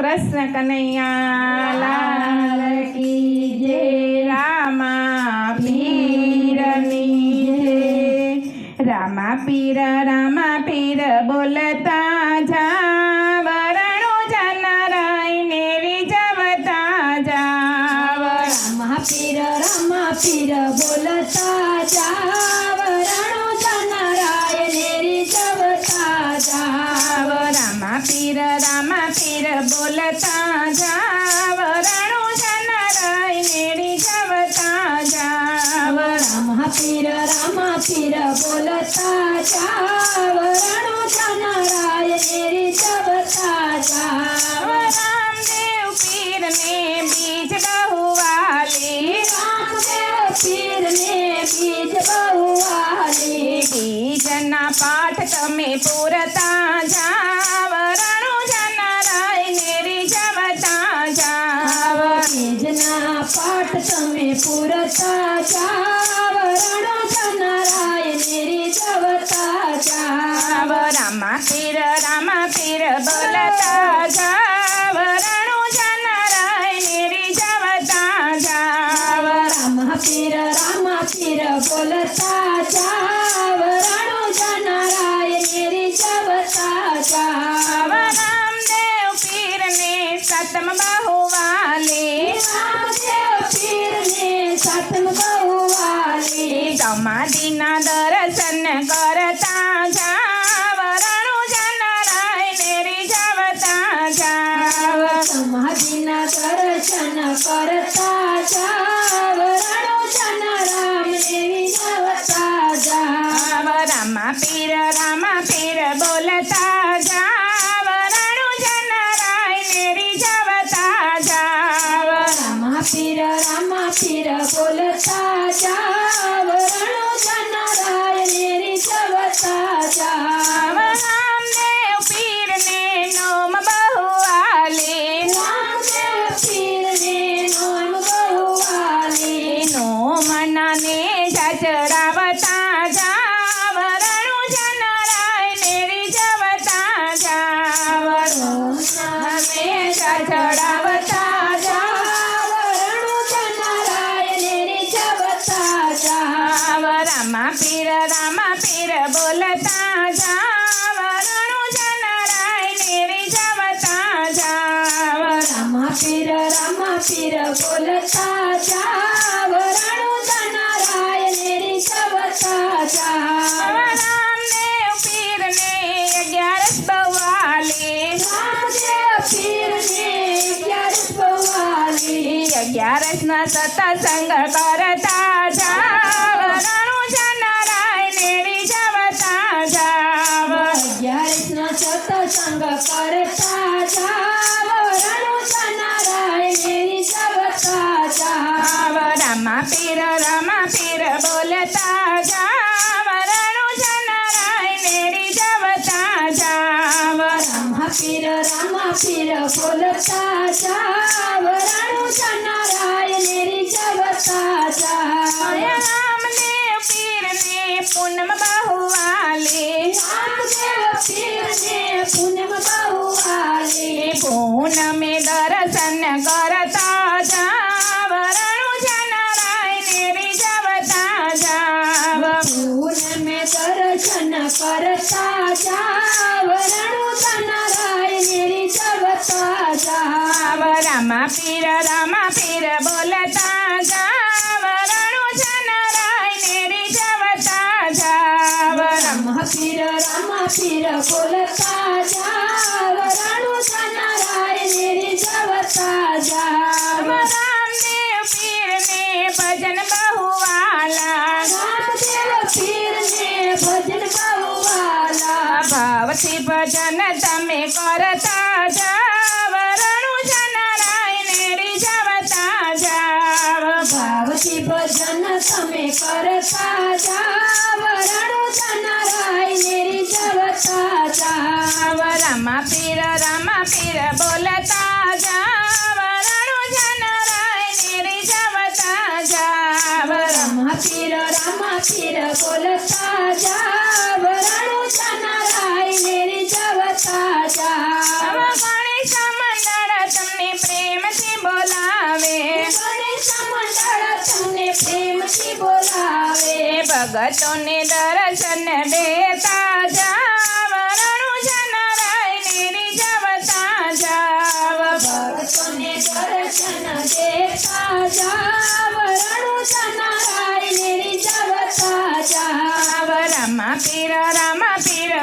કૃષ્ણ કનૈયા લાલ કી જય, રામા પીરની જય। રામા પીર બોલતા જાવ, રણુ જનરાયને રીઝવતા જાવ। રામા પીર બોલતા જાવ, રણુ જનરાયને રીઝવતા જાવ। રામા પીર બોલતા જાવ, રણુ જનરાયને રીઝવતા જાવ। રામા પીર બોલતા જાવ, રણુ જનરાયને રીઝવતા જાવ। રામદેવ પીરને બીજ બહુ વાલી, રામદેવ પીરને બીજ બહુ વાલી। બીજના પાઠ તમે પૂરતા જાવ, રણુ જનરાયને રીઝવતા જાવ। બીજના પાઠ તમે પૂરતા જાવ, રણુ જનરાયને રીઝવતા જાવ। રામા પીર બોલતા જાવ, રણુ જનરાયને રીઝવતા જાવ। રામા પીર બોલતા જાવ, રણુ જનરાયને રીઝવતા જાવ। રામદેવ પીરને સતમ બહુ વાલી, રામદેવ પીરને સતમ બહુ વાલી। સમાધિના દર્શન કરતા જાવ, રણુ જનરાયને રીઝવતા જાવ। સમાધિના દર્શન કરતા જાવ, રણુ જનરાયને રીઝવતા જાવ। રામા પીર બોલતા જાવ, રણુ જનરાયને રીઝવતા જાવ। રામા પીર બોલતા જાવ, રણુ જનરાયને રીઝવતા જાવ। રામદેવ પીરને નોમ બહુ વાલી, રામદેવ પીરને નોમ બહુ વાલી। નોમના ને ચડાવતા જાવ, રણુ જનરાયને રીઝવતા જાવ। અમે ચડાવતા જાવ, રણુ જનરાયને રીઝવતા જાવ। રામા પીર બોલતા જાવ, રણુ જનરાયને રીઝવતા જાવ। રામા પીર બોલતા જાવ, રણુ જનરાયને રીઝવતા જાવ। રામદેવ પીરને 11 બહુ વાલી, રામદેવ પીરને 11 બહુ વાલી। 11ના સત્સંગ કરતા જાવ, રણુ જનરાયને રીઝવતા જાવ। 11ના સત્સંગ કરતા જાવ, રણુ જનરાયને રીઝવતા જાવ। રામા પીર બોલતા જાવ, રણુ જનરાયને રીઝવતા જાવ। રામા પીર બોલતા જાવ, રણુ જનરાયને રીઝવતા જાવ। રામદેવ પીરને પૂનમ બહુ વાલી, રામદેવ પીરને પૂનમ બહુ વાલી। પૂનમે દર્શન કરતા જાવ, રણુ જનરાયને રીઝવતા જાવ। પૂનમે દર્શન કરતા જાવ, રણુ જનરાયને રીઝવતા જાવ। રામા પીર બોલતા જાવ, રણુ જનરાયને રીઝવતા જાવ। રામા પીર બોલતા જાવ, રણુ જનરાયને રીઝવતા જાવ। રામદેવ પીરને ભજન બહુ વાલા, રામદેવ પીરને ભજન બહુ વાલા। ભાવથી ભજન તમે કરતા જાવ, રણુ જનરાયને રીઝવતા જાવ। ભાવથી ભજન તમે કરતા જાવ, રણુ જનરાયને રીઝવતા જાવ। રામા પીર બોલતા જાવ, રણુ જનરાયને રીઝવતા જાવ। રામા પીર બોલતા જાવ, રણુ જનરાયને રીઝવતા જાવ। ગણેશ મંડળ ભગતોને દર્શન દેતા જાવ રણુજા નારાયણ રીઝવતા જાવ ભક્તોને દર્શન દેતા જાવ રણુજા નારાયણ રીઝવતા જાવ રામા પીર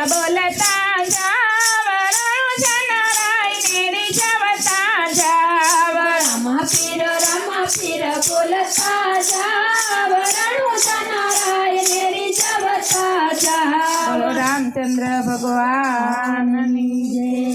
બોલતા જાવ રણુજા નારાયણ રીઝવતા જાવ રામા પીર બોલતા જાવ રણુજા નારાયણ રીઝવતા જાવ બોલો રામચંદ્ર ભગવાનની જય